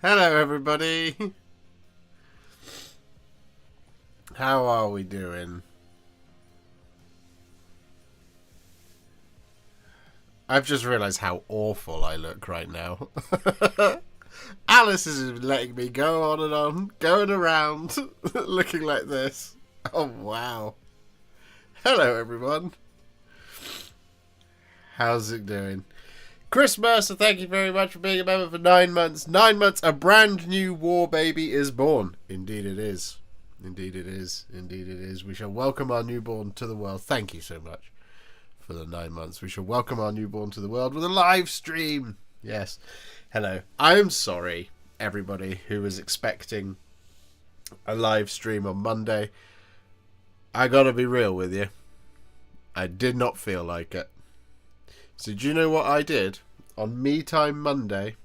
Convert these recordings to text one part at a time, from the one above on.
Hello, everybody. How are we doing? I've just realised how awful I look right now. Alice is letting me go on and on, going around, looking like this. Oh, wow. Hello, everyone. How's it doing? Chris Mercer, thank you very much for being a member for 9 months. 9 months, a brand new war baby is born. Indeed it is. Indeed it is. Indeed it is. We shall welcome our newborn to the world. Thank you so much for the 9 months. We shall welcome our newborn to the world with a live stream. Yes. Hello. I'm sorry, everybody who was expecting a live stream on Monday. I gotta be real with you. I did not feel like it. So do you know what I did? On Me Time Monday,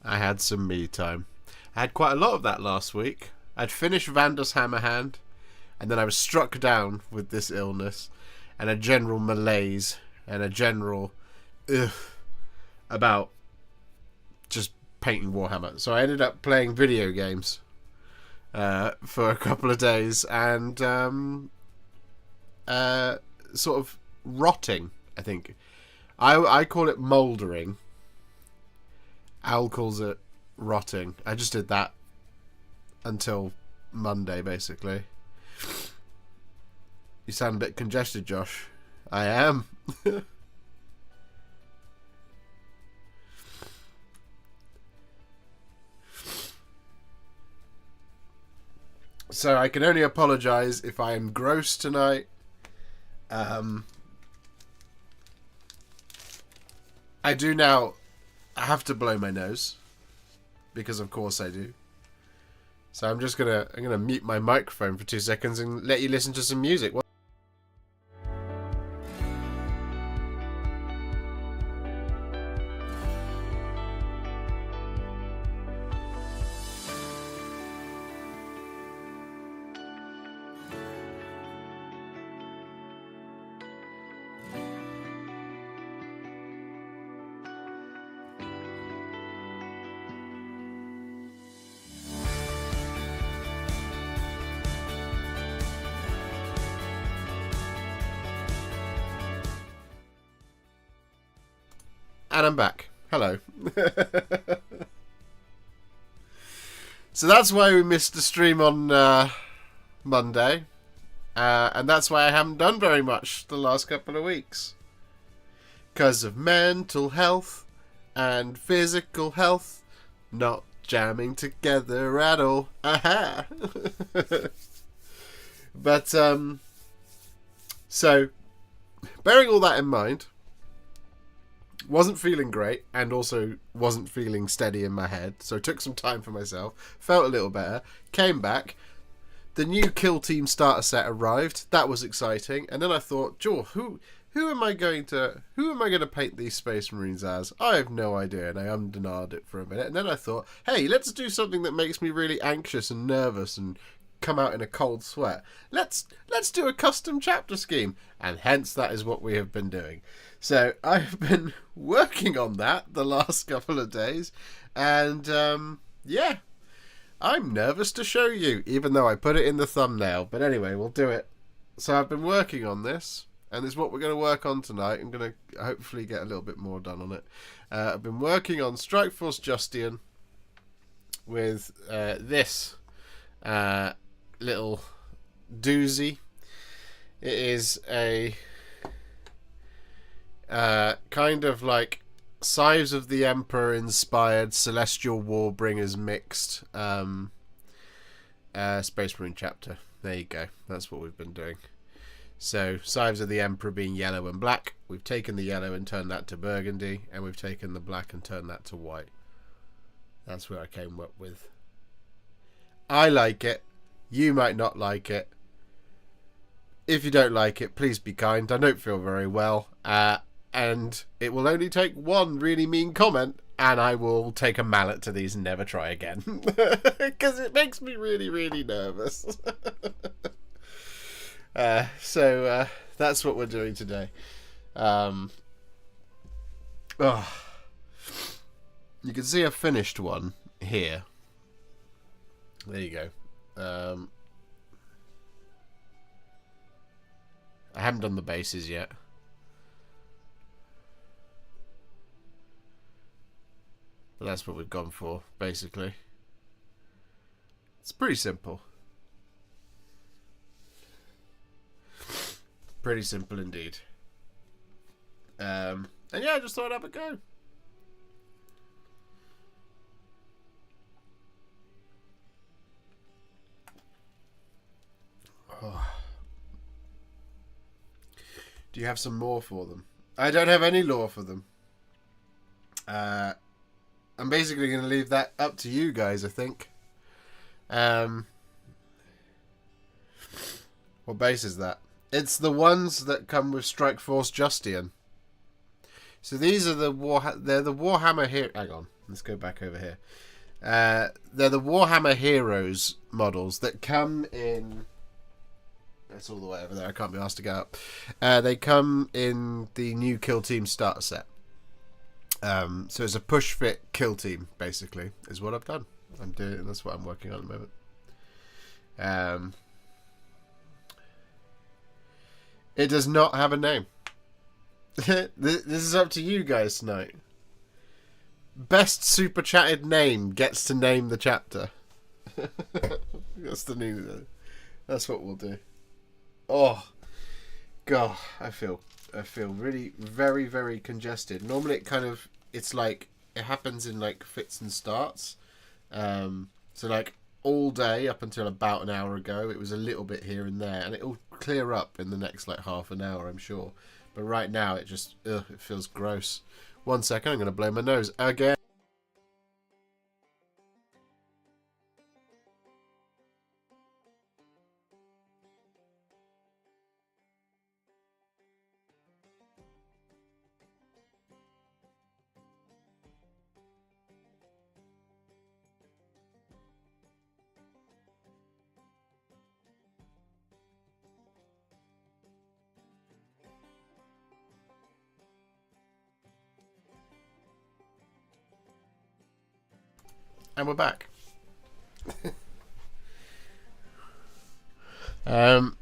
I had some me time. I had quite a lot of that last week. I'd finished Vander's Hammerhand, and then I was struck down with this illness, and a general malaise, and a general about just painting Warhammer. So I ended up playing video games for a couple of days, and sort of rotting, I think. I call it mouldering. Al calls it rotting. I just did that until Monday, basically. You sound a bit congested, Josh. I am. So I can only apologise if I am gross tonight. I do now have to blow my nose, because of course I do. So I'm gonna mute my microphone for 2 seconds and let you listen to some music. And I'm back. Hello. So that's why we missed the stream on Monday. And that's why I haven't done very much the last couple of weeks. Because of mental health and physical health not jamming together at all. Aha! But, so, bearing all that in mind, wasn't feeling great, and also wasn't feeling steady in my head, so took some time for myself, felt a little better, came back, the new Kill Team starter set arrived, that was exciting, and then I thought, Joe, who am I going to paint these Space Marines as? I have no idea, and I undenied it for a minute, and then I thought, hey, let's do something that makes me really anxious and nervous and come out in a cold sweat. Let's do a custom chapter scheme, and hence that is what we have been doing. So I've been working on that the last couple of days, and yeah, I'm nervous to show you, even though I put it in the thumbnail. But anyway, we'll do it. So I've been working on this, and this is what we're going to work on tonight. I'm going to hopefully get a little bit more done on it. I've been working on Strike Force Justian with this little doozy. It is a kind of like Sives of the Emperor inspired Celestial Warbringers mixed Space Marine chapter. There you go. That's what we've been doing. So Sives of the Emperor being yellow and black. We've taken the yellow and turned that to burgundy, and we've taken the black and turned that to white. That's what I came up with. I like it. You might not like it. If you don't like it, please be kind. I don't feel very well. And it will only take one really mean comment, and I will take a mallet to these and never try again. Because it makes me really, really nervous. So that's what we're doing today. You can see a finished one here. There you go. I haven't done the bases yet. But that's what we've gone for, basically. It's pretty simple. Pretty simple indeed. And yeah, I just thought I'd have a go. Oh. Do you have some more for them? I don't have any lore for them. I'm basically going to leave that up to you guys, I think. What base is that? It's the ones that come with Strike Force Justian. So these are they're the Warhammer here. Hang on, let's go back over here. They're the Warhammer Heroes models that come in. That's all the way over there. I can't be asked to go up. They come in the new Kill Team starter set. So it's a push fit kill team, basically, is what I've done. I'm doing. That's what I'm working on at the moment. It does not have a name. This is up to you guys tonight. Best super chatted name gets to name the chapter. That's the new. That's what we'll do. Oh, God, I feel really very, very congested. Normally it's like it happens in like fits and starts. So like all day up until about an hour ago, it was a little bit here and there, and it'll clear up in the next like half an hour, I'm sure. But right now it just it feels gross. 1 second, I'm going to blow my nose again. And we're back. But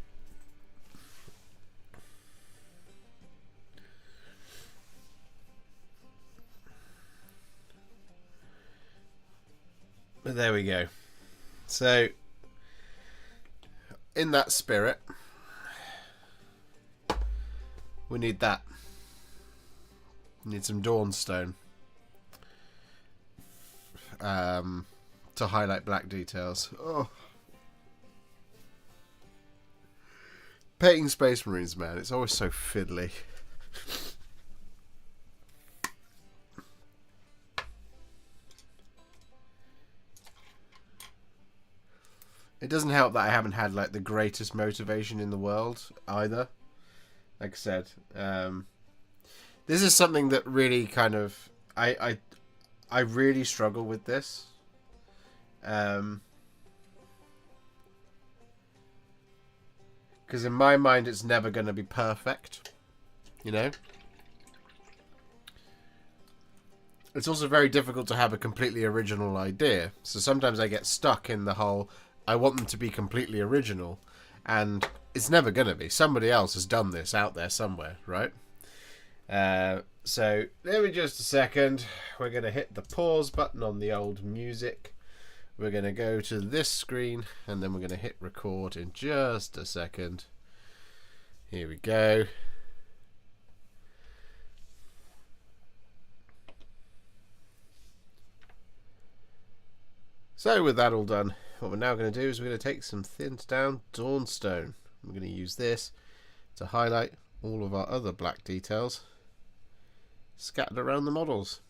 there we go. So, in that spirit, we need that. We need some Dawnstone. To highlight black details. Oh. Painting Space Marines, man, it's always so fiddly. It doesn't help that I haven't had like the greatest motivation in the world either. Like I said, this is something that really kind of I really struggle with this. Because in my mind it's never going to be perfect, you know. It's also very difficult to have a completely original idea, so sometimes I get stuck in the whole I want them to be completely original, and it's never going to be. Somebody else has done this out there somewhere, right? So let me just a second. We're going to hit the pause button on the old music. We're going to go to this screen, and then we're going to hit record in just a second. Here we go. So with that all done, what we're now going to do is we're going to take some thinned down Dawnstone. We're going to use this to highlight all of our other black details scattered around the models.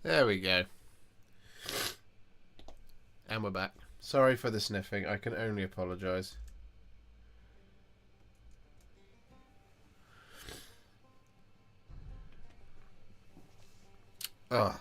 There we go. And we're back. Sorry for the sniffing. I can only apologise. Oh.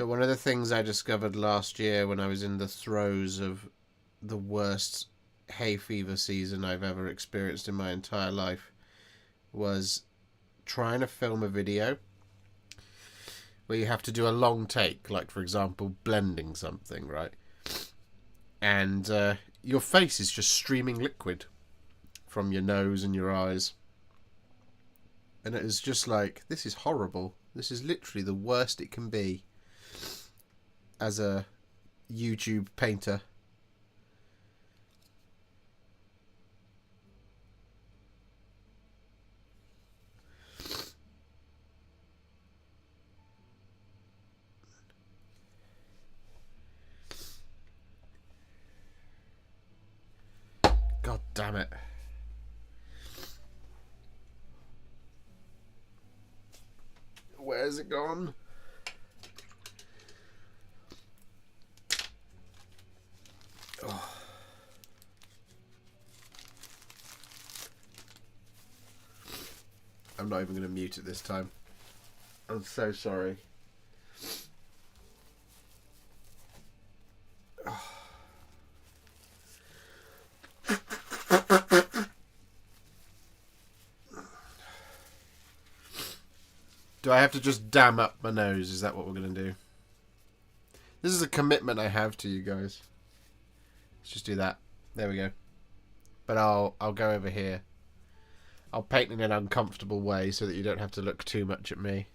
One of the things I discovered last year when I was in the throes of the worst hay fever season I've ever experienced in my entire life was trying to film a video where you have to do a long take, like for example blending something, right? And your face is just streaming liquid from your nose and your eyes, and it was just like, this is horrible. This is literally the worst it can be as a YouTube painter. God damn it. Where's it gone? Oh. I'm not even going to mute it this time. I'm so sorry. Oh. Do I have to just dam up my nose? Is that what we're going to do? This is a commitment I have to you guys. Let's just do that. There we go. But I'll go over here. I'll paint in an uncomfortable way so that you don't have to look too much at me.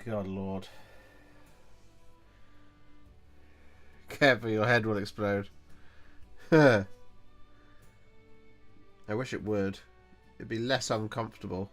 God Lord. Careful, your head will explode. I wish it would. It'd be less uncomfortable.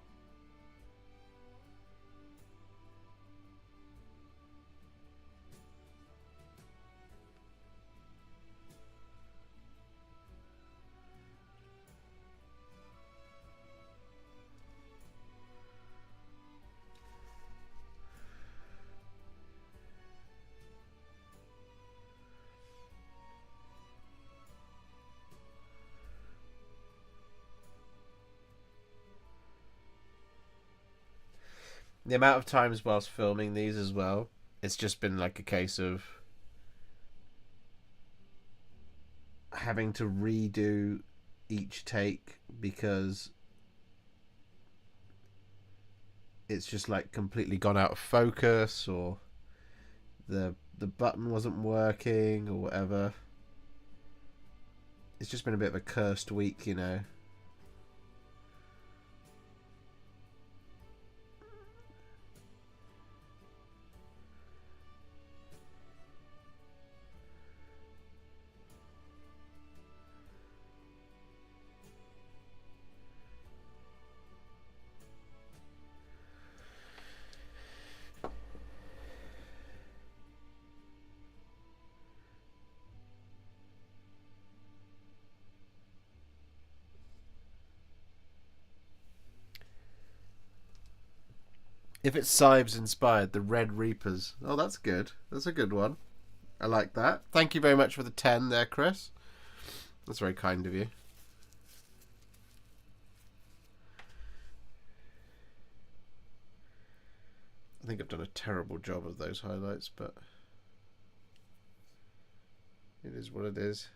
The amount of times whilst filming these as well, it's just been like a case of having to redo each take because it's just like completely gone out of focus, or the button wasn't working or whatever. It's just been a bit of a cursed week, you know. If it's Sibes inspired, the Red Reapers. Oh, that's good. That's a good one. I like that. Thank you very much for the 10 there, Chris. That's very kind of you. I think I've done a terrible job of those highlights, but it is what it is.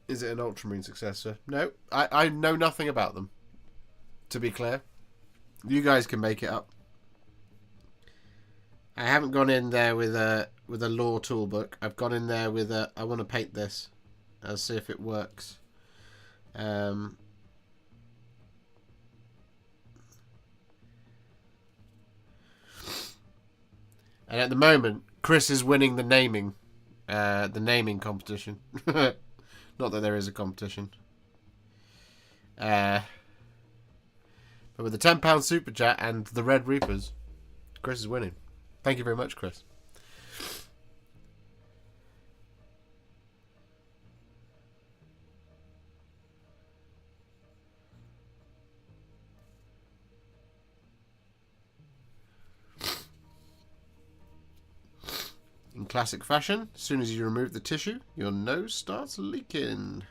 Is it an Ultramarine successor? No, I know nothing about them, to be clear. You guys can make it up. I haven't gone in there with a lore toolbook. I've gone in there with a, I want to paint this. I'll see if it works. And at the moment, Chris is winning the naming competition. Not that there is a competition. But with the £10 super chat and the Red Reapers, Chris is winning. Thank you very much, Chris. In classic fashion, as soon as you remove the tissue, your nose starts leaking.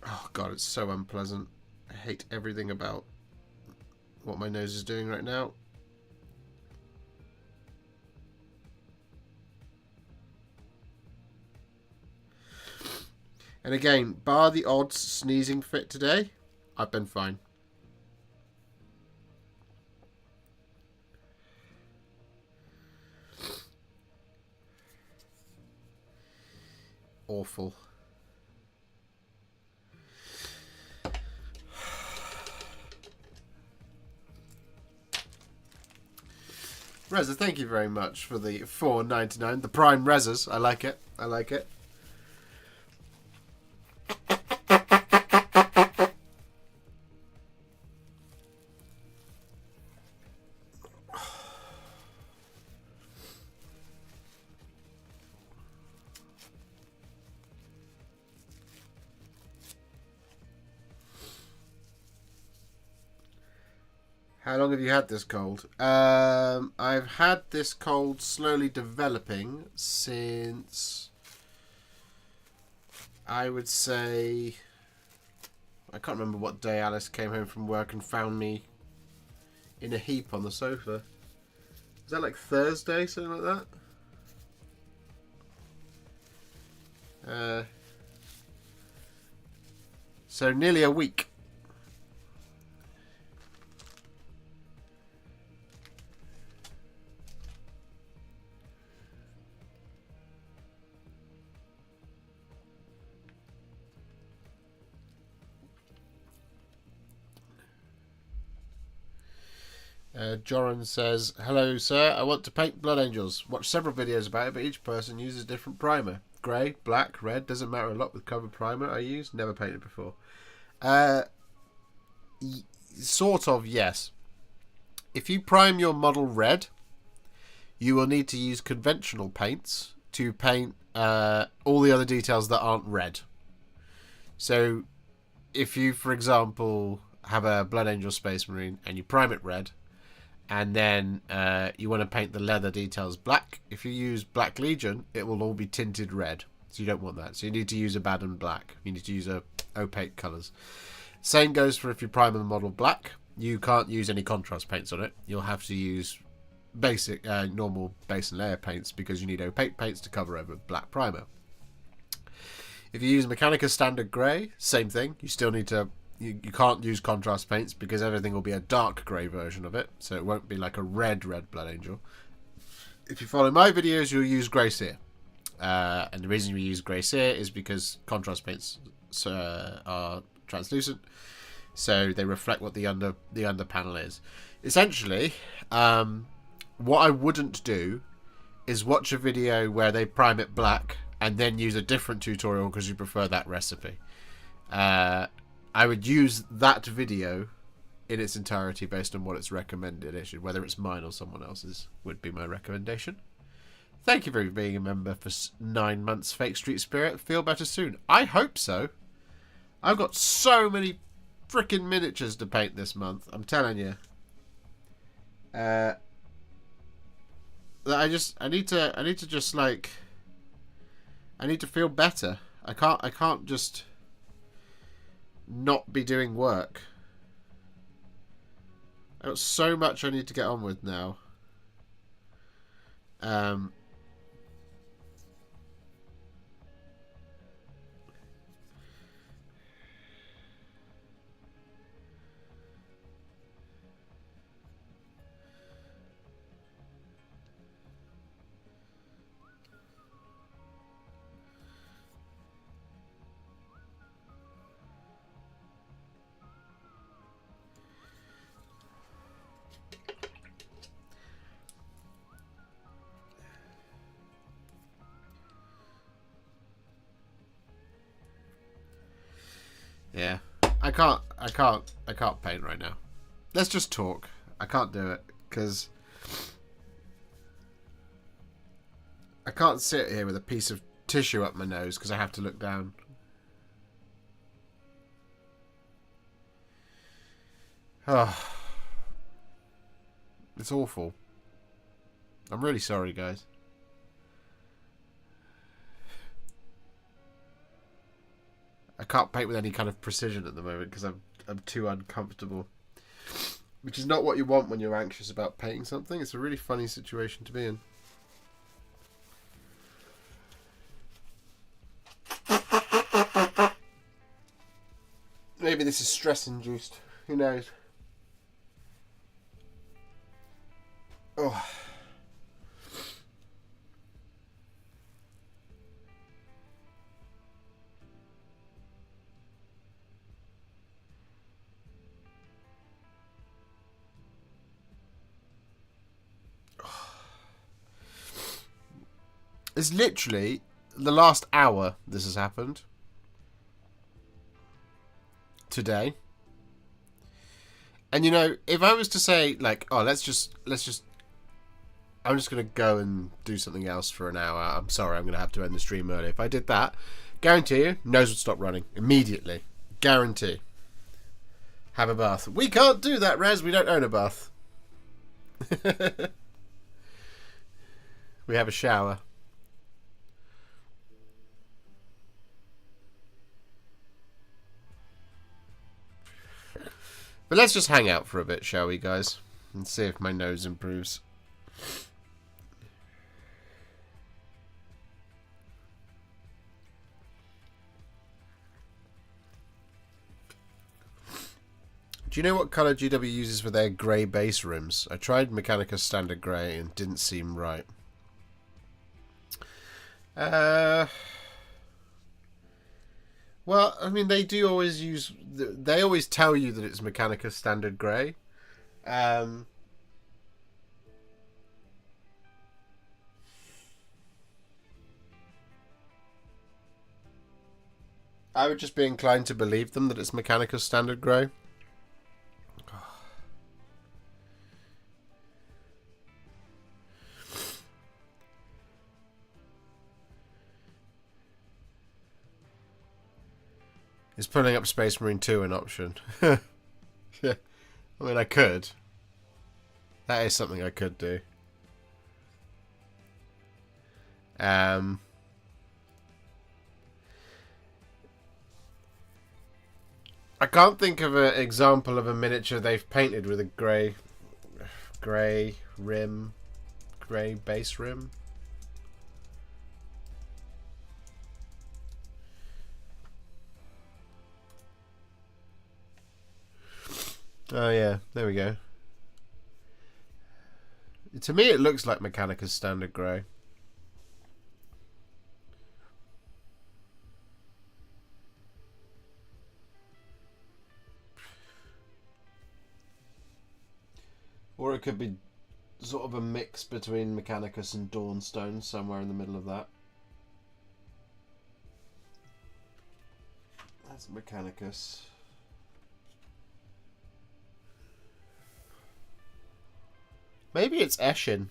Oh god, it's so unpleasant. I hate everything about what my nose is doing right now. And again, bar the odd sneezing fit today, I've been fine. Awful. Reza, thank you very much for the $4.99. The Prime Rezas. I like it. I like it. How long have you had this cold? I've had this cold slowly developing since, I would say, I can't remember what day Alice came home from work and found me in a heap on the sofa. Is that like Thursday, something like that? So nearly a week. Joran says, hello sir, I want to paint Blood Angels. Watched several videos about it, but each person uses a different primer. Grey, black, red, doesn't matter a lot with cover primer I use. Never painted before. Sort of, yes. If you prime your model red, you will need to use conventional paints to paint all the other details that aren't red. So if you, for example, have a Blood Angel Space Marine and you prime it red, and then you want to paint the leather details black, if you use Black Legion, it will all be tinted red. So you don't want that. So you need to use Abaddon black. You need to use opaque colours. Same goes for if you prime the model black. You can't use any contrast paints on it. You'll have to use basic, normal base and layer paints because you need opaque paints to cover over black primer. If you use Mechanica Standard Grey, same thing. You still need to... You can't use contrast paints because everything will be a dark grey version of it, so it won't be like a red Blood Angel. If you follow my videos, you'll use Grey Seer. And the reason we use Grey Seer is because contrast paints are translucent, so they reflect what the under panel is. Essentially, what I wouldn't do is watch a video where they prime it black and then use a different tutorial because you prefer that recipe. I would use that video in its entirety based on what its recommended issue, whether it's mine or someone else's, would be my recommendation. Thank you for being a member for 9 months, Fake Street Spirit. Feel better soon. I hope so. I've got so many freaking miniatures to paint this month. I'm telling you. I need to feel better. I can't just not be doing work. I've got so much I need to get on with now. Yeah, I can't paint right now. Let's just talk. I can't do it because I can't sit here with a piece of tissue up my nose because I have to look down. Oh, it's awful. I'm really sorry, guys. I can't paint with any kind of precision at the moment because I'm too uncomfortable. Which is not what you want when you're anxious about painting something. It's a really funny situation to be in. Maybe this is stress induced. Who knows? Oh. It's literally the last hour this has happened. Today. And you know, if I was to say like, oh, let's just I'm just going to go and do something else for an hour. I'm sorry, I'm going to have to end the stream early. If I did that, guarantee you, nose would stop running immediately. Guarantee. Have a bath. We can't do that, Rez. We don't own a bath. We have a shower. But let's just hang out for a bit, shall we, guys? And see if my nose improves. Do you know what colour GW uses for their grey base rims? I tried Mechanica Standard Grey and didn't seem right. Well, I mean, they do always use... They always tell you that it's Mechanica Standard Grey. I would just be inclined to believe them that it's Mechanica Standard Grey. Is pulling up Space Marine 2 an option? Yeah. I mean, I could. That is something I could do. I can't think of an example of a miniature they've painted with a grey rim, grey base rim. Oh yeah, there we go. To me it looks like Mechanica's Standard Grey. Or it could be sort of a mix between Mechanicus and Dawnstone, somewhere in the middle of that. That's Mechanicus. Maybe it's Eshin.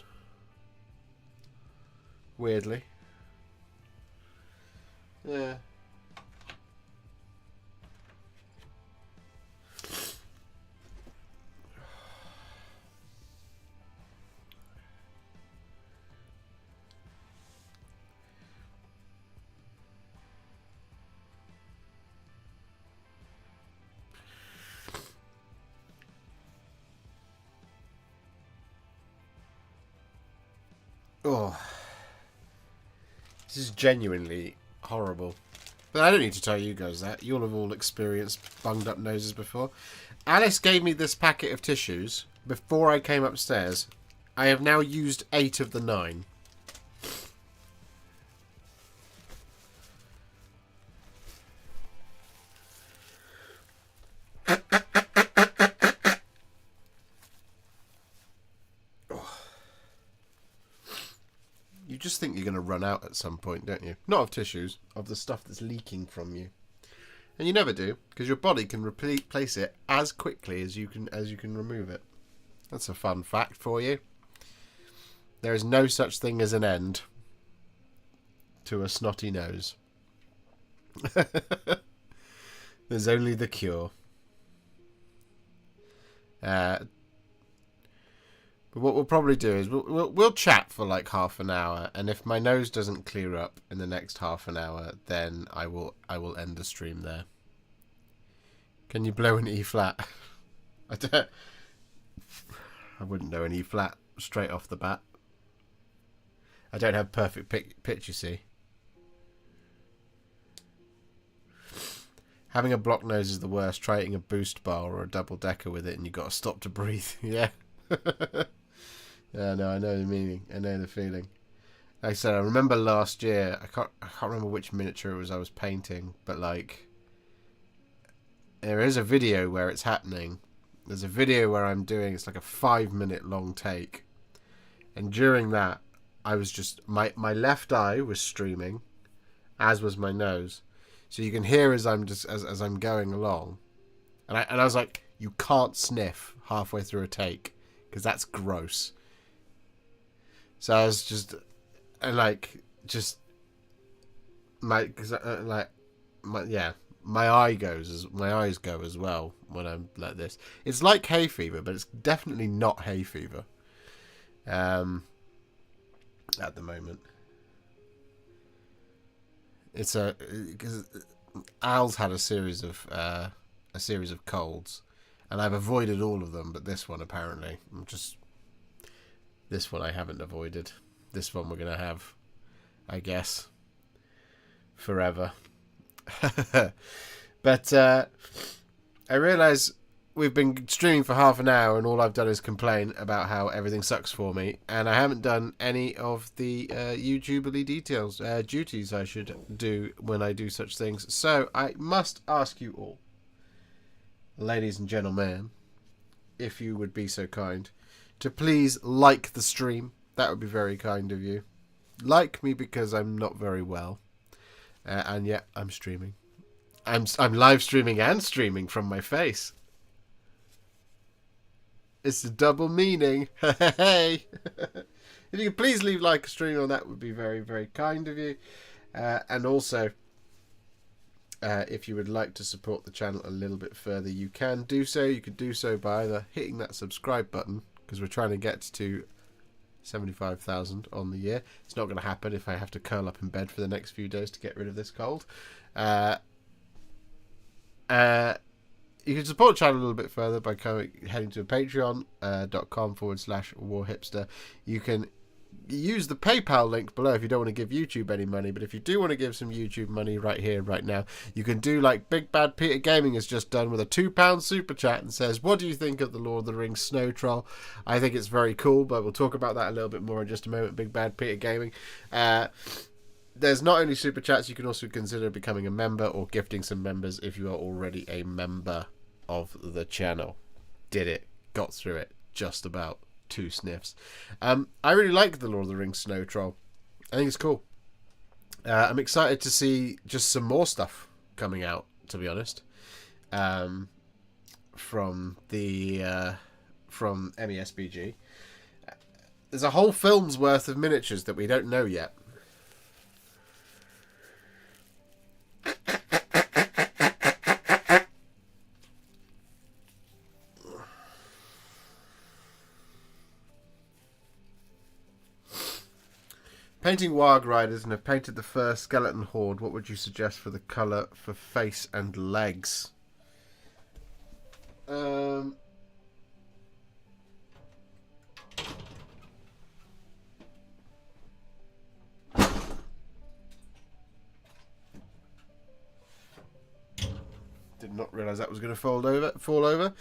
Weirdly. Yeah. Oh. This is genuinely horrible. But I don't need to tell you guys that. You'll have all experienced bunged up noses before. Alice gave me this packet of tissues before I came upstairs. I have now used 8 of the 9. You just think you're going to run out at some point, don't you? Not of tissues, of the stuff that's leaking from you. And you never do, because your body can replace it as quickly as you can remove it. That's a fun fact for you. There is no such thing as an end to a snotty nose. There's only the cure. But what we'll probably do is we'll chat for like half an hour, and if my nose doesn't clear up in the next half an hour, then I will end the stream there. Can you blow an E flat? I wouldn't know an E flat straight off the bat. I don't have perfect pitch, you see. Having a blocked nose is the worst. Try eating a boost bar or a double decker with it, and you got to stop to breathe. Yeah. Yeah, no, I know the meaning. I know the feeling. Like I said, I remember last year. I can't remember which miniature it was I was painting, but like, there is a video where it's happening. There's a video where I'm doing. It's like a 5-minute long take, and during that, I was just my left eye was streaming, as was my nose. So you can hear as I'm as I'm going along, and I was like, you can't sniff halfway through a take because that's gross. So I was just, and like, just my, cause my eyes go as well when I'm like this. It's like hay fever, but it's definitely not hay fever. At the moment, it's because Al's had a series of colds, and I've avoided all of them, but this one apparently this one I haven't avoided. This one we're gonna have, I guess, forever. But I realise we've been streaming for half an hour, and all I've done is complain about how everything sucks for me, and I haven't done any of the YouTuberly duties I should do when I do such things. So I must ask you all, ladies and gentlemen, if you would be so kind to please like the stream. That would be very kind of you. Like me because I'm not very well, and yet I'm streaming. I'm live streaming and streaming from my face. It's a double meaning. Hey, if you could please leave like a stream on that, would be very, very kind of you. And also, if you would like to support the channel a little bit further, you can do so. You could do so by either hitting that subscribe button, because we're trying to get to 75,000 on the year. It's not going to happen if I have to curl up in bed for the next few days to get rid of this cold. You can support the channel a little bit further by heading to patreon.com/warhipster. You can use the PayPal link below if you don't want to give YouTube any money, but if you do want to give some YouTube money right here, right now, you can do like Big Bad Peter Gaming has just done with a £2 super chat and says, what do you think of the Lord of the Rings Snow Troll? I think it's very cool, but we'll talk about that a little bit more in just a moment. Big Bad Peter Gaming. There's not only super chats, you can also consider becoming a member or gifting some members if you are already a member of the channel. Did it, got through it, just about 2 sniffs. I really like the Lord of the Rings Snow Troll. I think it's cool. I'm excited to see just some more stuff coming out, to be honest, from MESBG. There's a whole film's worth of miniatures that we don't know yet. Painting Warg Riders and have painted the first skeleton horde. What would you suggest for the colour for face and legs? Did not realise that was going to fall over.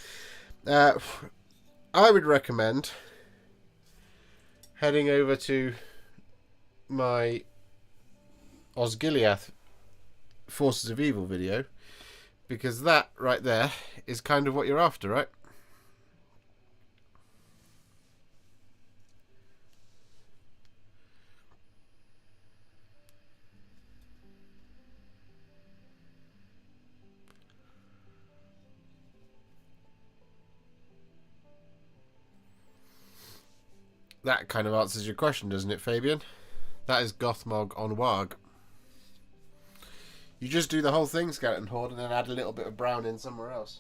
I would recommend heading over to my Osgiliath Forces of Evil video, because that right there is kind of what you're after, right? That kind of answers your question, doesn't it, Fabian? That is Gothmog on Warg. You just do the whole thing, Skeleton Horde, and then add a little bit of brown in somewhere else.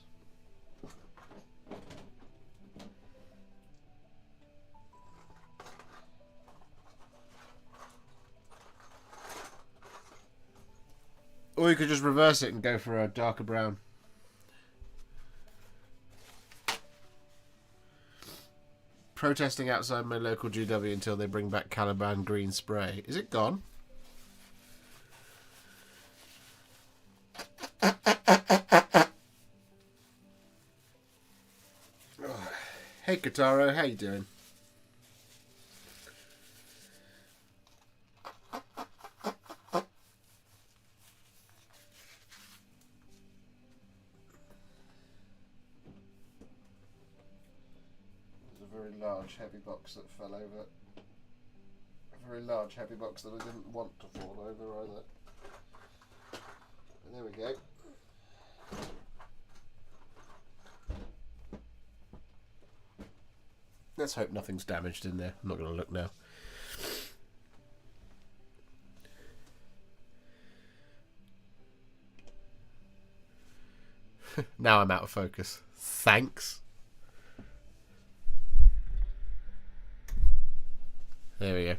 Or you could just reverse it and go for a darker brown. Protesting outside my local GW until they bring back Caliban green spray. Is it gone? Hey Kataro, how you doing? Large heavy box that fell over. A very large heavy box that I didn't want to fall over either. And there we go. Let's hope nothing's damaged in there. I'm not going to look now. Now I'm out of focus. Thanks. There we go.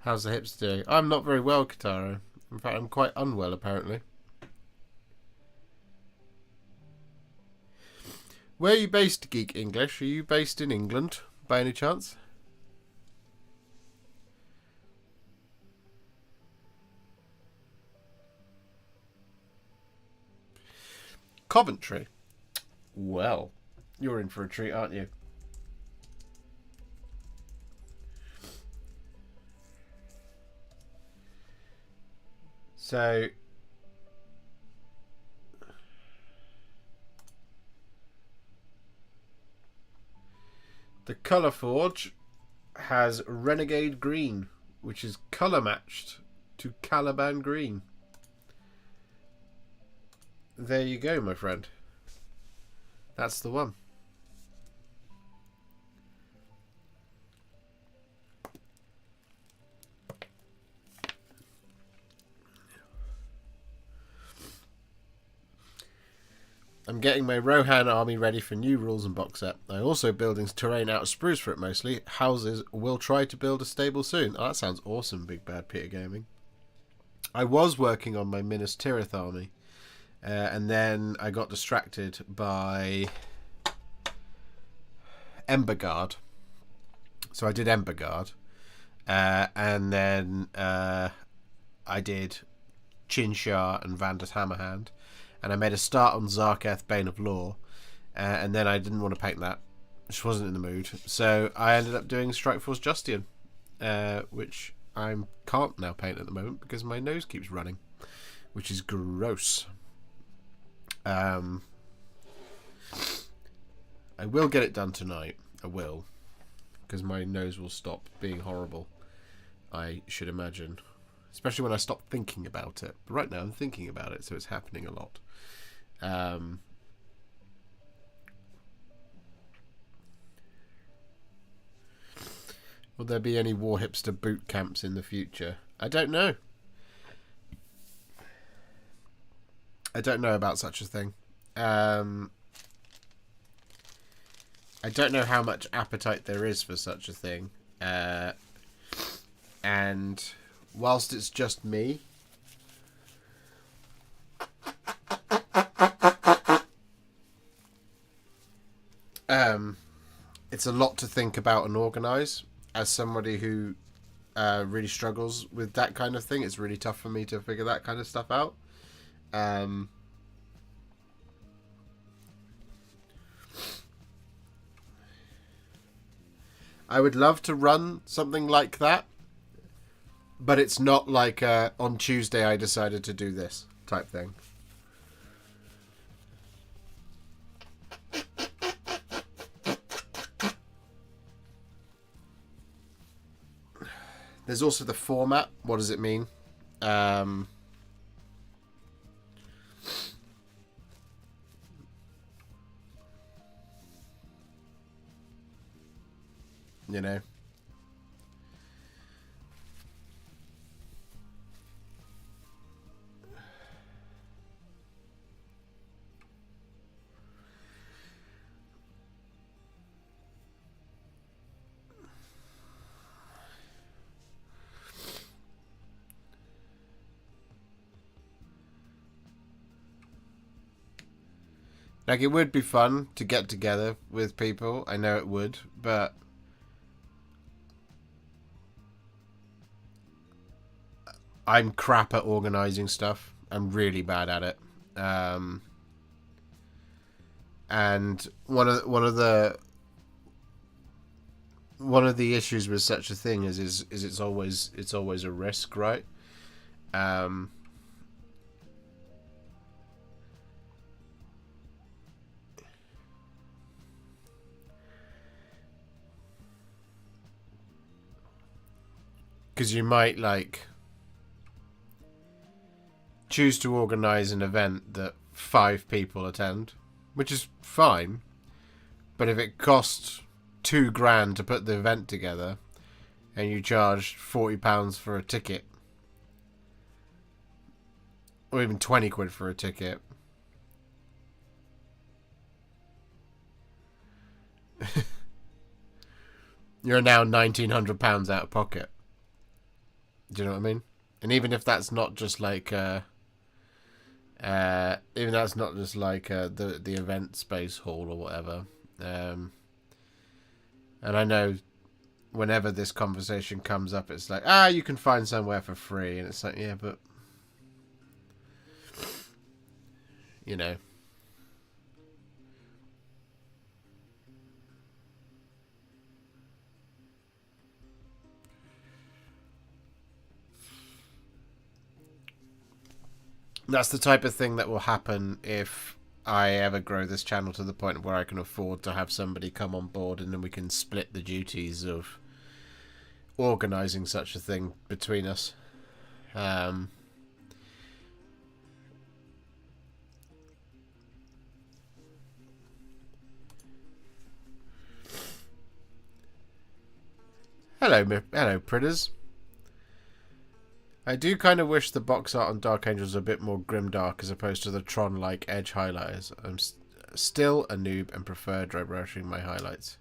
How's the hips doing? I'm not very well, Kataro. In fact, I'm quite unwell, apparently. Where are you based, Geek English? Are you based in England, by any chance? Coventry. Well, you're in for a treat, aren't you? So, the Colour Forge has Renegade Green, which is colour matched to Caliban Green. There you go, my friend. That's the one. I'm getting my Rohan army ready for new rules and box set. I'm also building terrain out of spruce for it mostly. Houses will try to build a stable soon. Oh, that sounds awesome, Big Bad Peter Gaming. I was working on my Minas Tirith army. And then I got distracted by Emberguard. So I did Emberguard. And then I did Chinshar and Vandus Hammerhand. And I made a start on Zarketh, Bane of Law. And then I didn't want to paint that. Just wasn't in the mood. So I ended up doing Strikeforce Justian. Which I can't now paint at the moment because my nose keeps running, which is gross. I will get it done tonight. I will, because my nose will stop being horrible, I should imagine. Especially when I stop thinking about it. But right now I'm thinking about it, so it's happening a lot. Will there be any Warhipster boot camps in the future? I don't know. I don't know about such a thing. I don't know how much appetite there is for such a thing. And whilst it's just me, it's a lot to think about and organise. As somebody who really struggles with that kind of thing, it's really tough for me to figure that kind of stuff out. I would love to run something like that, but it's not like on Tuesday I decided to do this type thing. There's also the format. What does it mean? You know. Like, it would be fun to get together with people. I know it would, but I'm crap at organising stuff. I'm really bad at it. And one of the issues with such a thing is it's always a risk, right? Because you might like choose to organise an event that 5 people attend, which is fine. But if it costs £2,000 to put the event together, and you charge £40 for a ticket, or even 20 quid for a ticket, you're now £1,900 out of pocket. Do you know what I mean? And even if that's not just like the event space hall or whatever, and I know whenever this conversation comes up, it's like, you can find somewhere for free, and it's like, yeah, but you know. That's the type of thing that will happen if I ever grow this channel to the point where I can afford to have somebody come on board, and then we can split the duties of organising such a thing between us. Hello, Pritters. I do kind of wish the box art on Dark Angel was a bit more grimdark as opposed to the Tron-like edge highlighters. I'm still a noob and prefer dry brushing my highlights.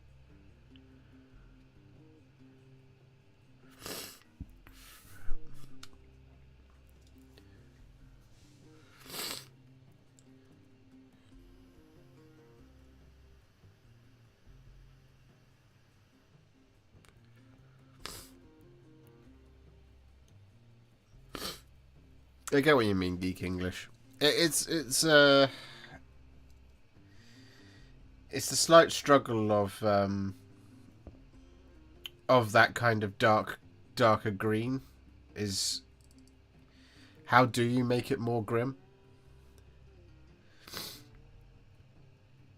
I get what you mean, Geek English. It's the slight struggle of that kind of dark darker green is... How do you make it more grim?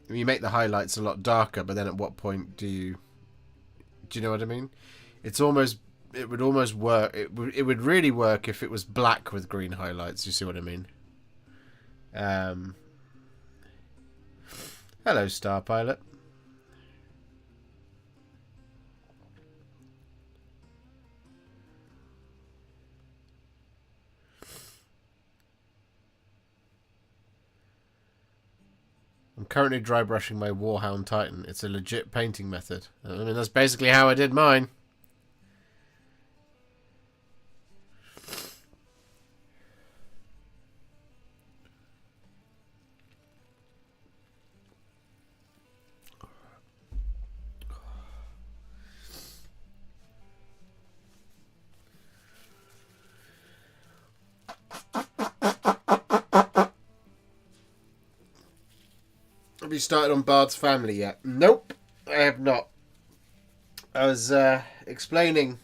You make the highlights a lot darker, but then at what point do you... Do you know what I mean? It's almost... It would almost work... It would really work if it was black with green highlights. You see what I mean? Hello, Star Pilot. I'm currently dry brushing my Warhound Titan. It's a legit painting method. I mean, that's basically how I did mine. Have you started on Bard's Family yet? Nope, I have not. I was explaining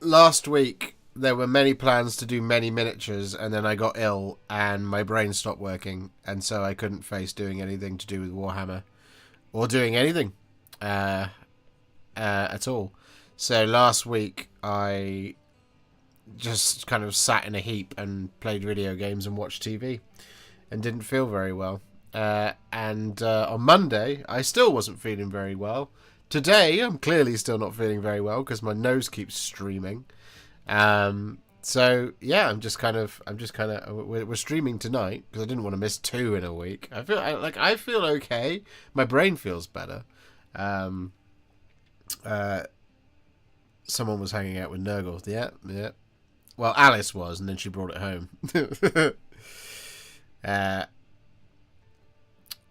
last week there were many plans to do many miniatures, and then I got ill and my brain stopped working, and so I couldn't face doing anything to do with Warhammer or doing anything at all. So last week I just kind of sat in a heap and played video games and watched TV and didn't feel very well. And on Monday, I still wasn't feeling very well. Today, I'm clearly still not feeling very well because my nose keeps streaming. So yeah, I'm just kind of. We're streaming tonight because I didn't want to miss 2 in a week. I feel okay. My brain feels better. Someone was hanging out with Nurgle. Yeah. Well, Alice was, and then she brought it home.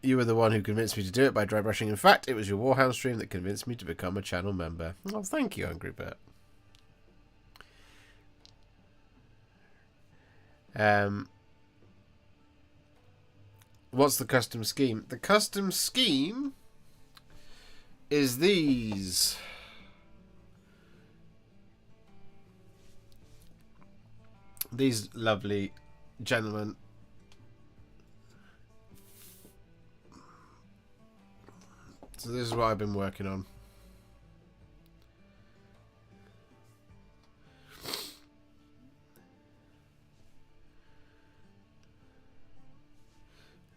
You were the one who convinced me to do it by dry brushing. In fact, it was your Warhound stream that convinced me to become a channel member. Oh, thank you, Angry Bird. What's the custom scheme? The custom scheme is these. These lovely gentlemen. So this is what I've been working on.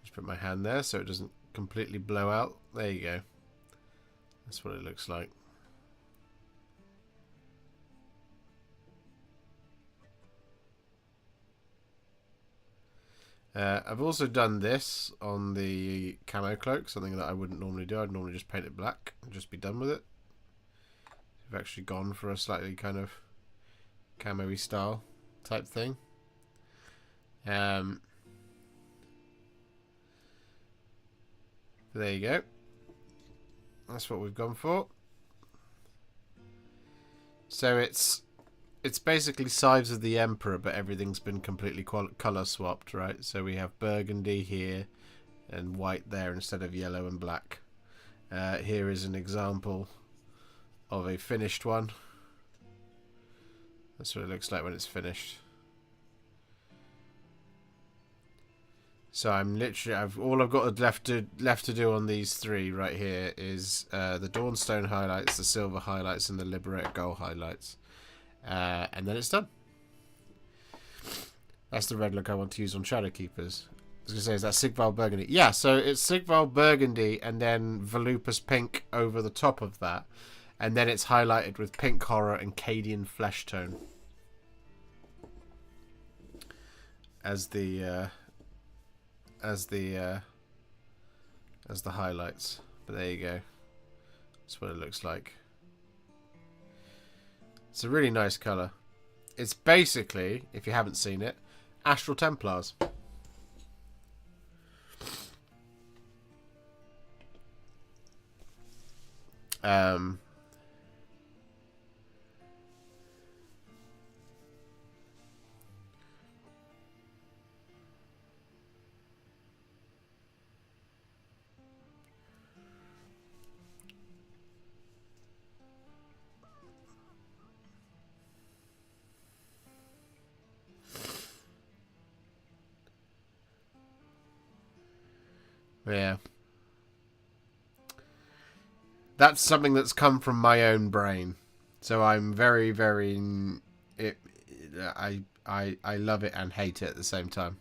Just put my hand there so it doesn't completely blow out. There you go. That's what it looks like. I've also done this on the camo cloak, something that I wouldn't normally do. I'd normally just paint it black and just be done with it. I've actually gone for a slightly kind of camo-y style type thing. There you go. That's what we've gone for. So it's basically Sives of the Emperor, but everything's been completely colour swapped, right? So we have burgundy here and white there instead of yellow and black. Here is an example of a finished one. That's what it looks like when it's finished. So I'm literally, all I've got left to do on these 3 right here is the Dawnstone highlights, the silver highlights, and the Liberator Gold highlights. And then it's done. That's the red look I want to use on Shadowkeepers. I was going to say, is that Sigval Burgundy? Yeah, so it's Sigval Burgundy and then Volupus Pink over the top of that. And then it's highlighted with Pink Horror and Cadian Flesh Tone. As the highlights. But there you go. That's what it looks like. It's a really nice colour. It's basically, if you haven't seen it, Astral Templars. Yeah. That's something that's come from my own brain. So I'm very, very... I love it and hate it at the same time.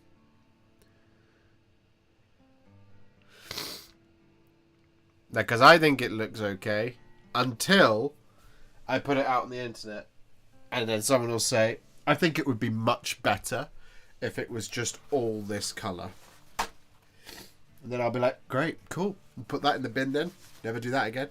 Because I think it looks okay until I put it out on the internet. And then someone will say, I think it would be much better if it was just all this colour. And then I'll be like, great, cool. Put that in the bin then. Never do that again.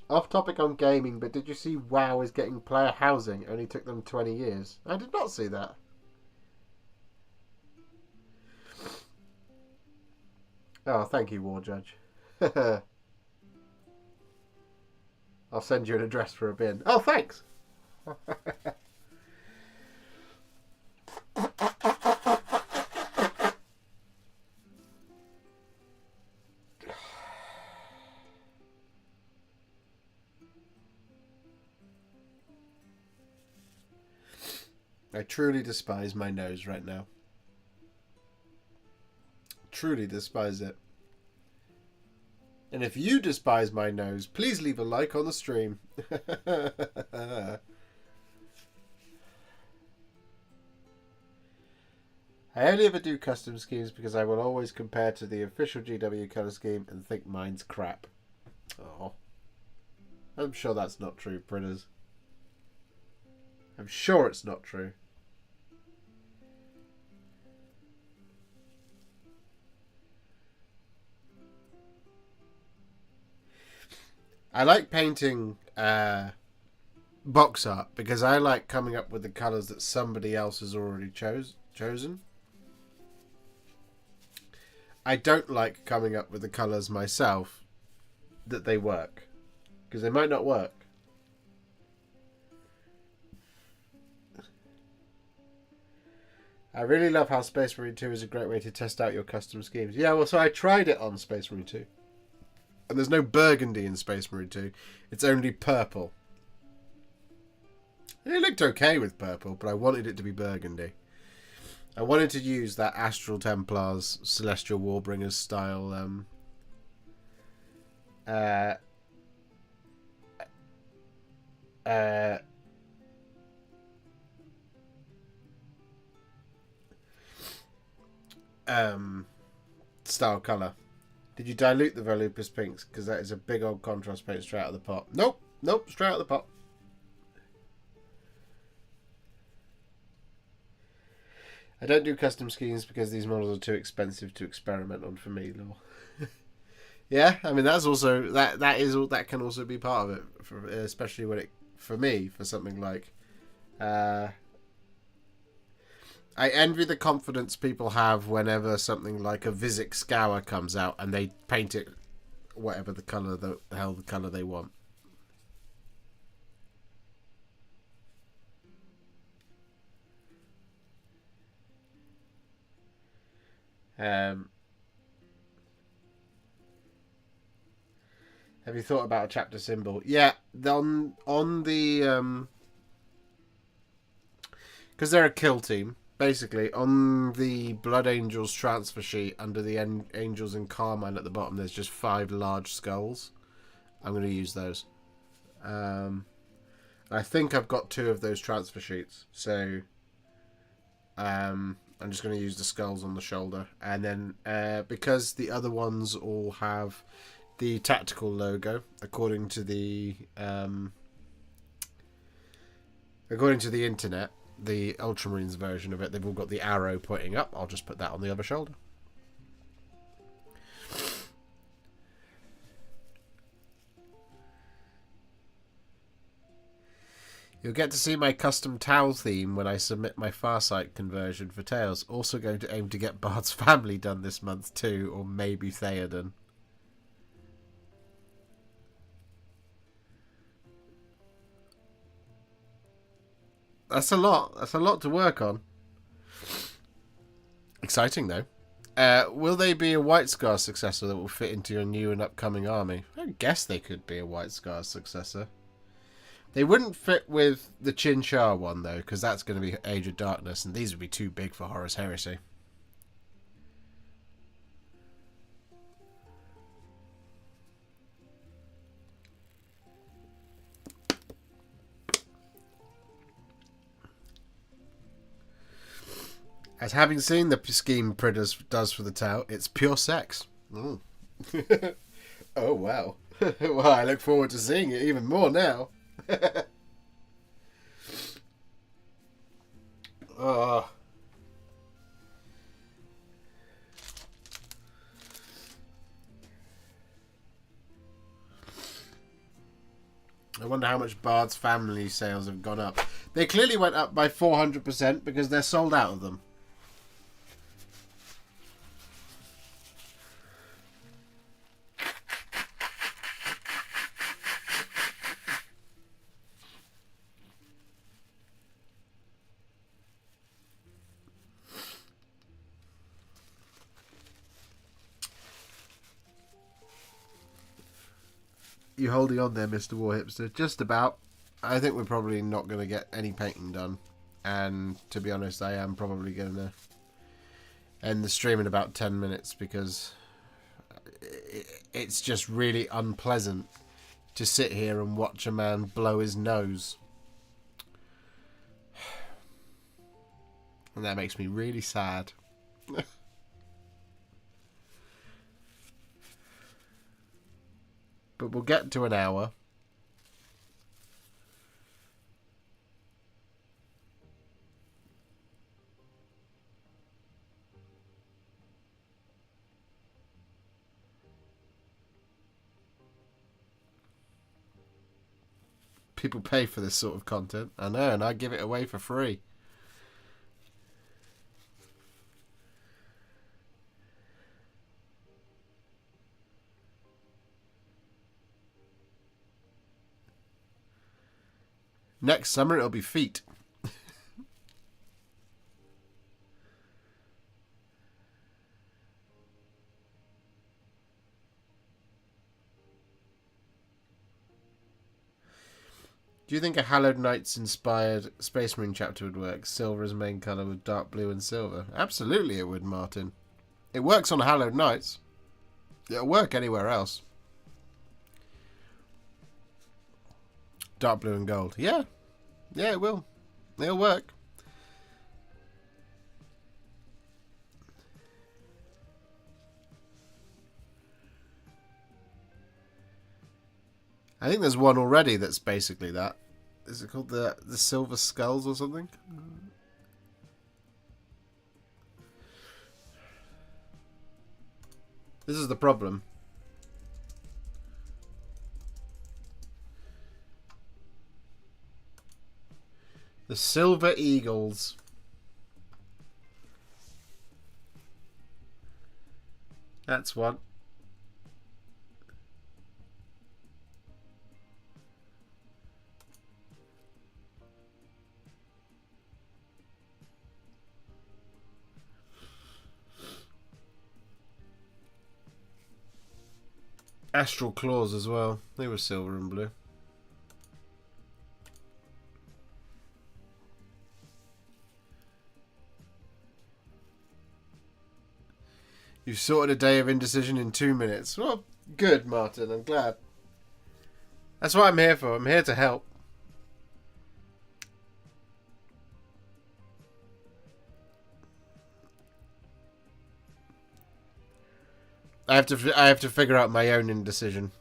Off topic on gaming, but did you see WoW is getting player housing? It only took them 20 years. I did not see that. Oh, thank you, War Judge. I'll send you an address for a bin. Oh, thanks. I truly despise my nose right now. Truly despise it. And if you despise my nose, please leave a like on the stream. I only ever do custom schemes because I will always compare to the official GW colour scheme and think mine's crap. Oh, I'm sure that's not true, Pritters. I'm sure it's not true. I like painting box art because I like coming up with the colours that somebody else has already chosen. I don't like coming up with the colours myself that they work, because they might not work. I really love how Space Marine 2 is a great way to test out your custom schemes. Yeah, well, so I tried it on Space Marine 2. And there's no burgundy in Space Marine 2. It's only purple. It looked okay with purple, but I wanted it to be burgundy. I wanted to use that Astral Templars, Celestial Warbringers style style colour. Did you dilute the Volupus pinks? Because that is a big old contrast paint straight out of the pot. Nope. Nope. Straight out of the pot. I don't do custom schemes because these models are too expensive to experiment on for me, lol. Yeah, I mean that's also that can also be part of it, especially when it for me for something like. I envy the confidence people have whenever something like a Vizix Scour comes out and they paint it whatever the colour the hell the colour they want. Have you thought about a chapter symbol? Yeah, on the because they're a kill team. Basically, on the Blood Angels transfer sheet, under the Angels in Carmine at the bottom, there's just 5 large skulls. I'm going to use those. I think I've got 2 of those transfer sheets. So, I'm just going to use the skulls on the shoulder. And then, because the other ones all have the tactical logo, according to the internet, the Ultramarines version of it, they've all got the arrow pointing up. I'll just put that on the other shoulder. You'll get to see my custom Tau theme when I submit my Farsight conversion for Tails. Also going to aim to get Bard's family done this month too, or maybe Theoden. That's a lot. That's a lot to work on. Exciting, though. Will they be a White Scar successor that will fit into your new and upcoming army? I guess they could be a White Scar successor. They wouldn't fit with the Chin-Shar one, though, because that's going to be Age of Darkness, and these would be too big for Horus Heresy. As having seen the scheme Pridders does for the Tau, it's pure sex. Oh, oh wow. Well, I look forward to seeing it even more now. Oh. I wonder how much Bard's family sales have gone up. They clearly went up by 400% because they're sold out of them. You holding on there, Mr. Warhipster? Just about. I think we're probably not going to get any painting done. And to be honest, I am probably going to end the stream in about 10 minutes because it's just really unpleasant to sit here and watch a man blow his nose. And that makes me really sad. But we'll get to an hour. People pay for this sort of content. I know, and I give it away for free. Next summer it'll be feet. Do you think a Hallowed Knights inspired Space Marine chapter would work? Silver as main colour with dark blue and silver. Absolutely it would, Martin. It works on Hallowed Knights. It'll work anywhere else. Dark blue and gold. Yeah. Yeah, it will. It'll work. I think there's one already that's basically that. Is it called the Silver Skulls or something? This is the problem. The Silver Eagles. That's one. Astral Claws as well. They were silver and blue. You've sorted a day of indecision in 2 minutes. Well, good, Martin. I'm glad. That's what I'm here for. I'm here to help. I have to figure out my own indecision.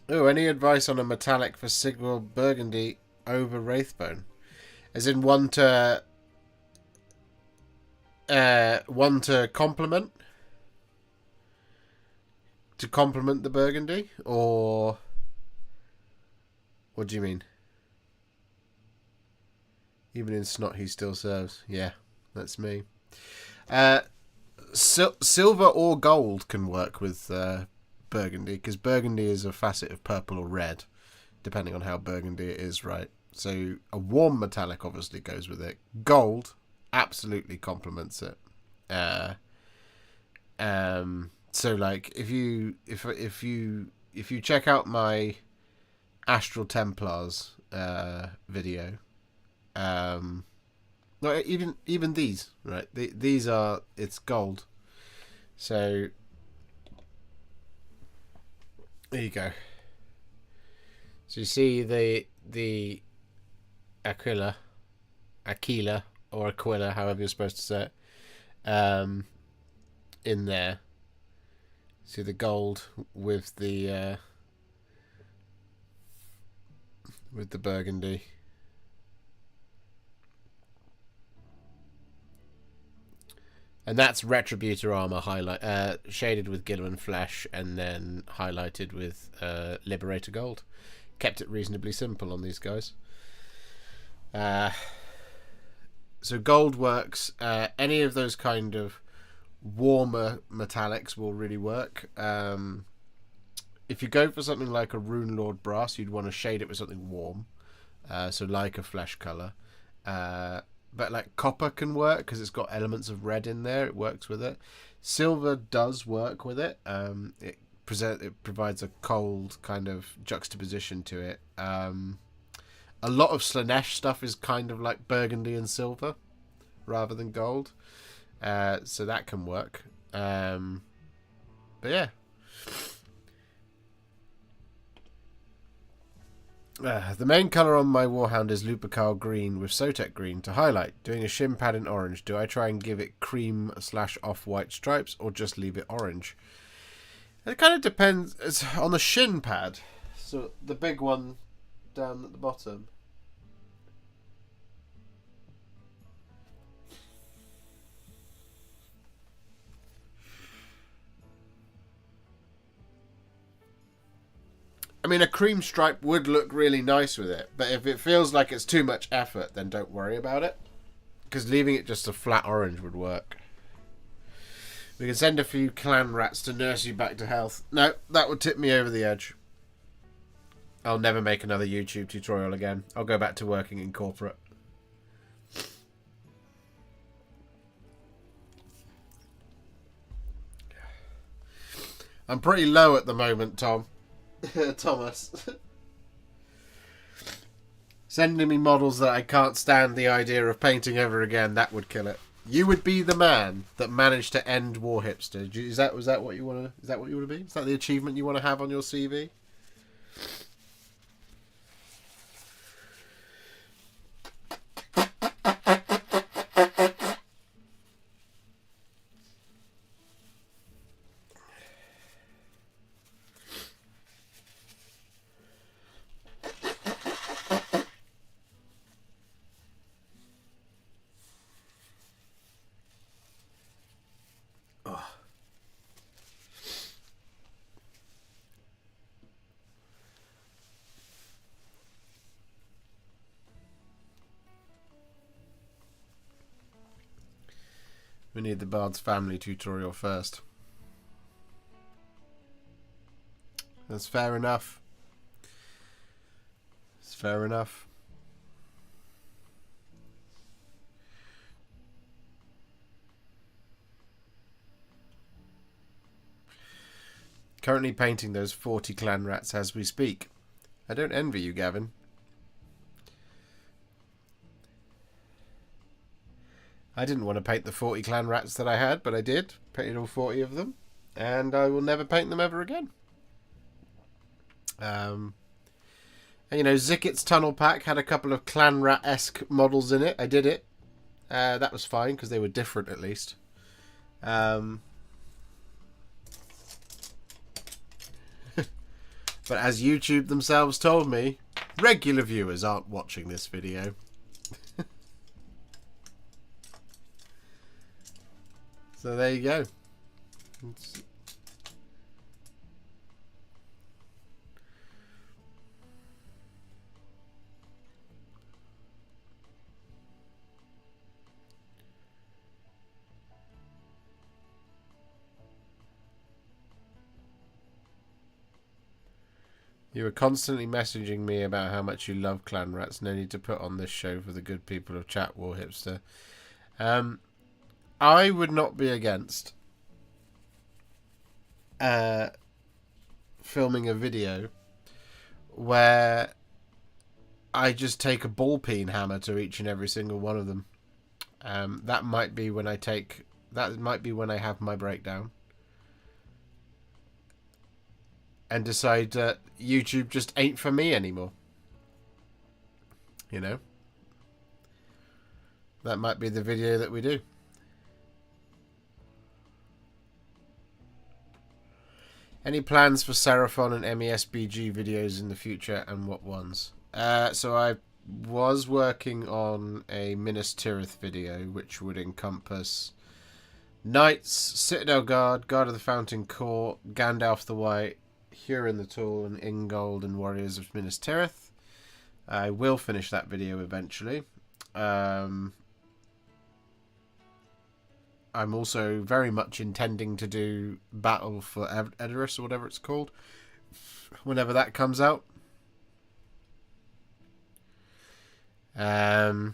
Oh, any advice on a metallic for Sigil Burgundy over Wraithbone? As in one to complement? To complement the Burgundy? Or what do you mean? Even in snot, he still serves. Yeah, that's me. Silver or gold can work with burgundy, because burgundy is a facet of purple or red, depending on how burgundy it is, right? So a warm metallic obviously goes with it. Gold absolutely complements it. So like if you check out my Astral Templars video, no, even these, right? These are, it's gold. So there you go. So you see the Aquila, or Aquila, however you're supposed to say it, in there. See the gold with the burgundy. And that's Retributor armor highlight, shaded with Gilliman Flesh, and then highlighted with Liberator Gold. Kept it reasonably simple on these guys. So gold works. Any of those kind of warmer metallics will really work. If you go for something like a Rune Lord Brass, you'd want to shade it with something warm. So like a flesh colour. But like copper can work because it's got elements of red in there. It works with it. Silver does work with it. It provides a cold kind of juxtaposition to it. A lot of Slanesh stuff is kind of like burgundy and silver rather than gold. So that can work. But yeah. The main colour on my Warhound is Lupercal Green with Sotek Green to highlight. Doing a shim pad in orange. Do I try and give it cream / off-white stripes or just leave it orange? It kind of depends. It's on the shin pad. So the big one down at the bottom. I mean, a cream stripe would look really nice with it, but if it feels like it's too much effort, then don't worry about it. Because leaving it just a flat orange would work. We can send a few clan rats to nurse you back to health. No, that would tip me over the edge. I'll never make another YouTube tutorial again. I'll go back to working in corporate. I'm pretty low at the moment, Tom. Thomas. Sending me models that I can't stand the idea of painting ever again, that would kill it. You would be the man that managed to end Warhipster. Is that what you want to? Is that what you want to be? Is that the achievement you want to have on your CV? We need the Bard's family tutorial first. That's fair enough. It's fair enough. Currently painting those 40 clan rats as we speak. I don't envy you, Gavin. I didn't want to paint the 40 clan rats that I had, but I did. Painted all 40 of them. And I will never paint them ever again. And, you know, Zicket's Tunnel Pack had a couple of clan rat-esque models in it. I did it. That was fine, because they were different at least. But as YouTube themselves told me, regular viewers aren't watching this video. So there you go. You were constantly messaging me about how much you love Clan Rats. No need to put on this show for the good people of chat, Warhipster. I would not be against filming a video where I just take a ball peen hammer to each and every single one of them. That might be when I have my breakdown and decide that YouTube just ain't for me anymore. You know? That might be the video that we do. Any plans for Seraphon and MESBG videos in the future, and what ones? So I was working on a Minas Tirith video, which would encompass Knights, Citadel Guard, Guard of the Fountain Court, Gandalf the White, Huron the Tall, and Ingold and Warriors of Minas Tirith. I will finish that video eventually. I'm also very much intending to do Battle for Edoras, or whatever it's called, whenever that comes out. And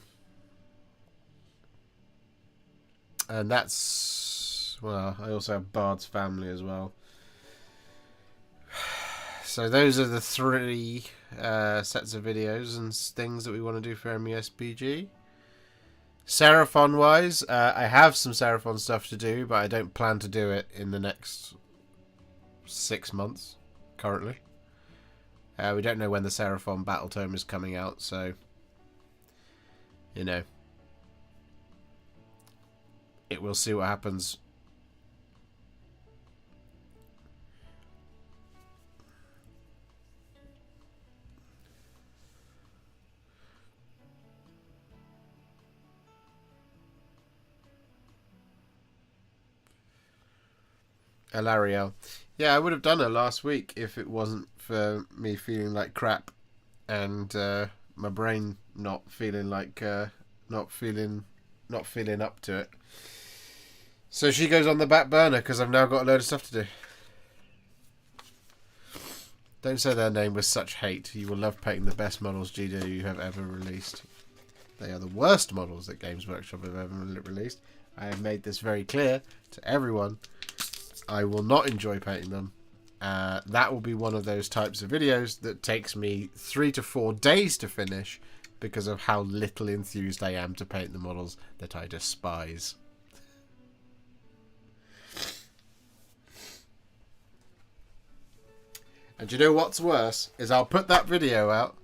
that's, well, I also have Bard's Family as well. So those are the 3 sets of videos and things that we want to do for MESBG. Seraphon wise, I have some Seraphon stuff to do, but I don't plan to do it in the next 6 months currently. We don't know when the Seraphon Battle Tome is coming out, so you know, we'll see what happens. Alariel. Yeah, I would have done her last week if it wasn't for me feeling like crap and my brain not feeling like not feeling up to it. So she goes on the back burner because I've now got a load of stuff to do. Don't say their name with such hate. You will love painting the best models, GD, you have ever released. They are the worst models that Games Workshop have ever released. I have made this very clear to everyone. I will not enjoy painting them. That will be one of those types of videos that takes me 3 to 4 days to finish because of how little enthused I am to paint the models that I despise. And you know what's worse is I'll put that video out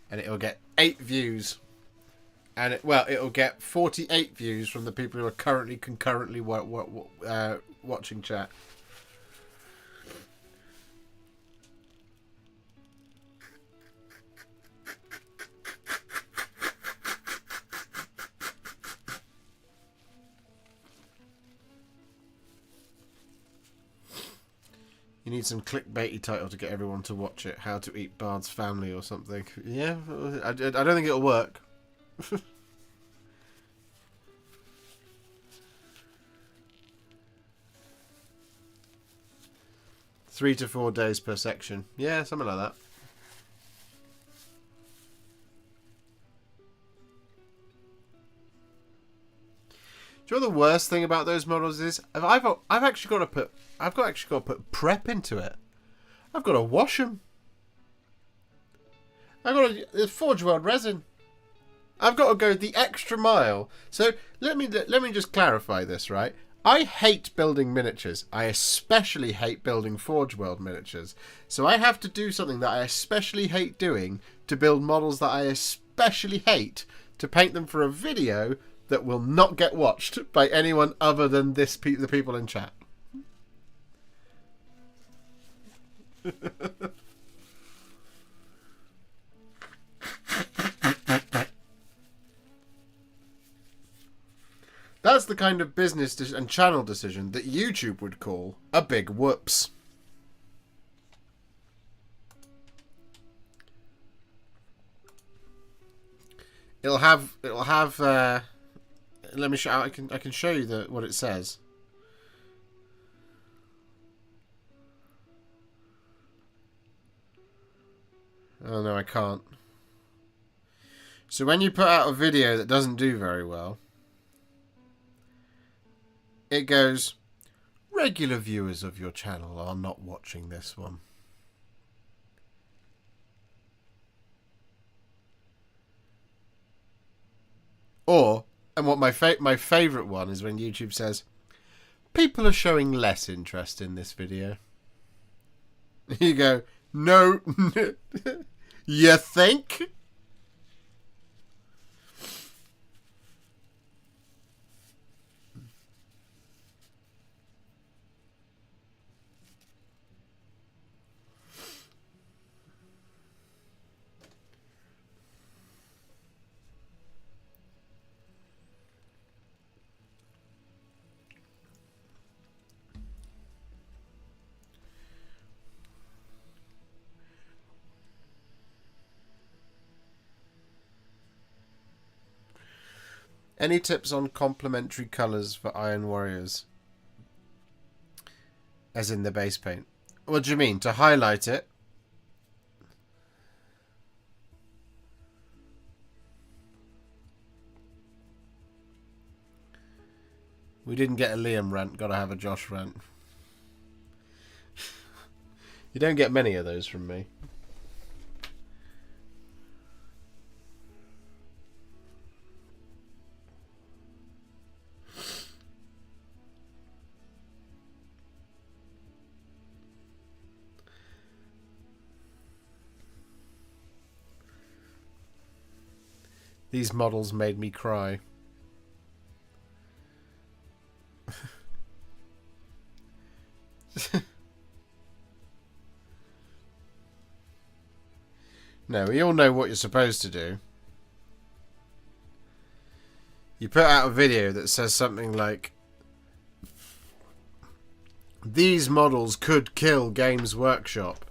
and it'll get 8 views. And it'll get 48 views from the people who are concurrently watching chat. You need some clickbaity title to get everyone to watch it. How to Eat Bard's Family or something. Yeah, I don't think it'll work. 3 to 4 days per section. Yeah, something like that. Do you know what the worst thing about those models is? I've actually got to put prep into it. I've got to wash them. It's Forge World resin. I've got to go the extra mile. So let me just clarify this, right? I hate building miniatures. I especially hate building Forge World miniatures. So I have to do something that I especially hate doing to build models that I especially hate to paint them for a video that will not get watched by anyone other than the people in chat. That's the kind of business and channel decision that YouTube would call a big whoops. It'll have let me show. I can show you what it says. Oh no, I can't. So when you put out a video that doesn't do very well, it goes, regular viewers of your channel are not watching this one. Or, and what my favourite one is when YouTube says, people are showing less interest in this video. You go, no, you think? Any tips on complementary colours for Iron Warriors? As in the base paint. What do you mean? To highlight it? We didn't get a Liam rant. Gotta have a Josh rant. You don't get many of those from me. These models made me cry. No, we all know what you're supposed to do. You put out a video that says something like, these models could kill Games Workshop.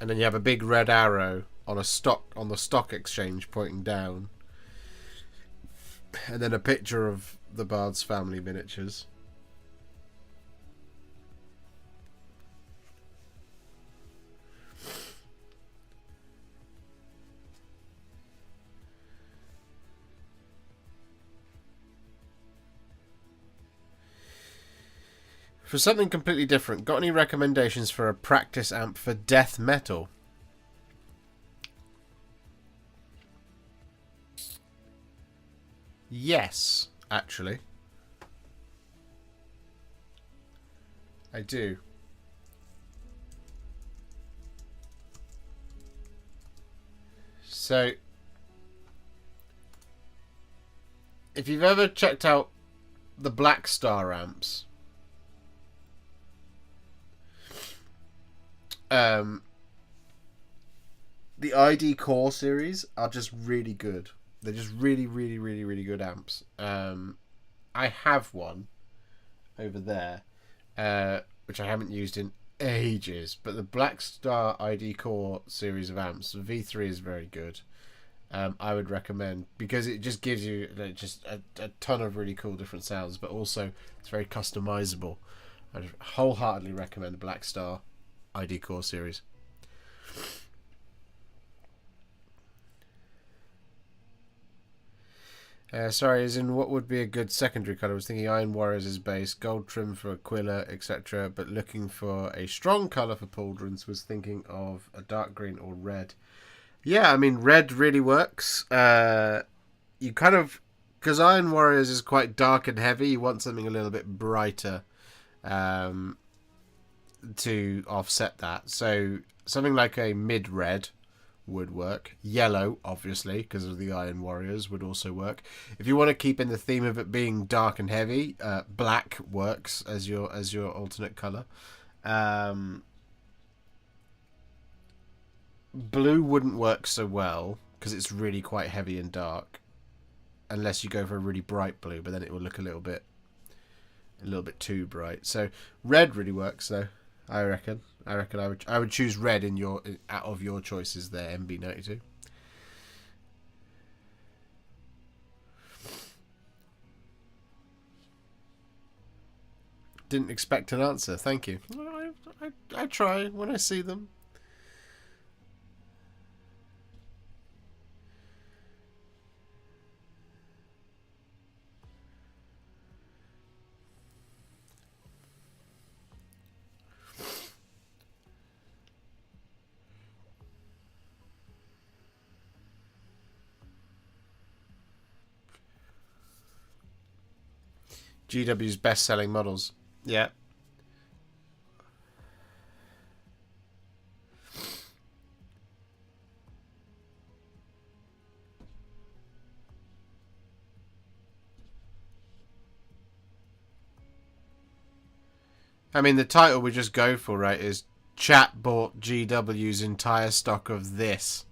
And then you have a big red arrow on the stock exchange pointing down. And then a picture of the Bard's family miniatures. For something completely different, got any recommendations for a practice amp for death metal? Yes, actually. I do. So, if you've ever checked out the Black Star amps, the ID Core series are just really good. They're just really, really, really, really good amps. I have one over there, which I haven't used in ages. But the Black Star ID Core series of amps, the V3 is very good. I would recommend, because it just gives you just a ton of really cool different sounds, but also it's very customizable. I wholeheartedly recommend the Black Star ID Core series. Sorry, as in what would be a good secondary colour? I was thinking Iron Warriors as base, gold trim for Aquila, etc. But looking for a strong colour for pauldrons, was thinking of a dark green or red. Yeah, I mean, red really works. You kind of... Because Iron Warriors is quite dark and heavy, you want something a little bit brighter to offset that. So something like a mid-red would work. Yellow, obviously, because of the Iron Warriors, would also work. If you want to keep in the theme of it being dark and heavy, black works as your alternate colour. Blue wouldn't work so well because it's really quite heavy and dark, unless you go for a really bright blue, but then it will look a little bit too bright. So red really works though. I reckon I would choose red out of your choices there, MB92. Didn't expect an answer. Thank you. I try when I see them. GW's best-selling models. Yeah. I mean, the title we just go for, right, is Chat bought GW's entire stock of this... ...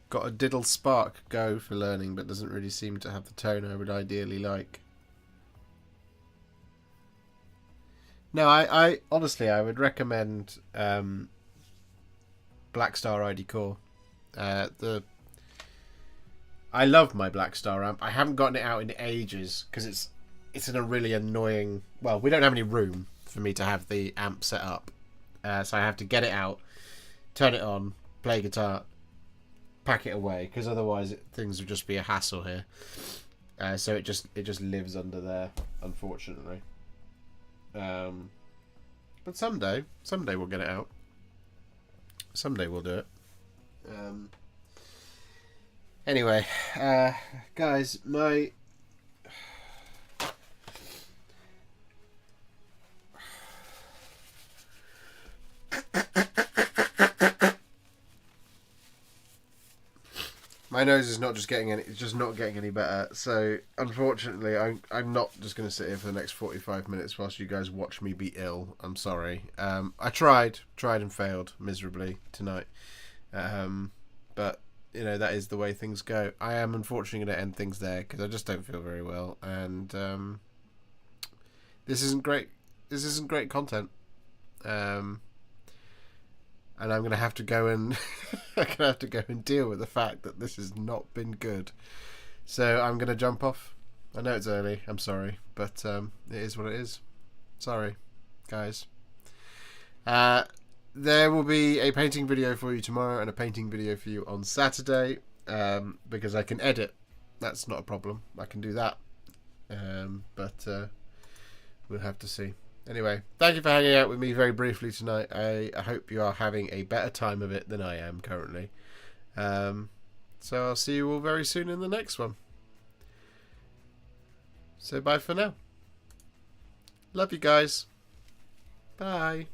Got a diddle spark go for learning, but doesn't really seem to have the tone I would ideally like. No, I honestly, I would recommend Black Star ID Core. I love my Black Star amp. I haven't gotten it out in ages because it's in a really annoying... Well, we don't have any room for me to have the amp set up, so I have to get it out, turn it on, play guitar, pack it away, because otherwise things would just be a hassle here. So it just lives under there, unfortunately. But someday we'll get it out. Someday we'll do it. Anyway, guys, my... My nose is not just getting any, it's just not getting any better. So unfortunately, I'm not just going to sit here for the next 45 minutes whilst you guys watch me be ill. I'm sorry. I tried and failed miserably tonight. But you know, that is the way things go. I am unfortunately going to end things there because I just don't feel very well, and this isn't great. This isn't great content. And I'm gonna have to go and deal with the fact that this has not been good. So I'm gonna jump off. I know it's early. I'm sorry, but it is what it is. Sorry, guys. There will be a painting video for you tomorrow and a painting video for you on Saturday, because I can edit. That's not a problem. I can do that. But we'll have to see. Anyway, thank you for hanging out with me very briefly tonight. I hope you are having a better time of it than I am currently. So I'll see you all very soon in the next one. So bye for now. Love you guys. Bye.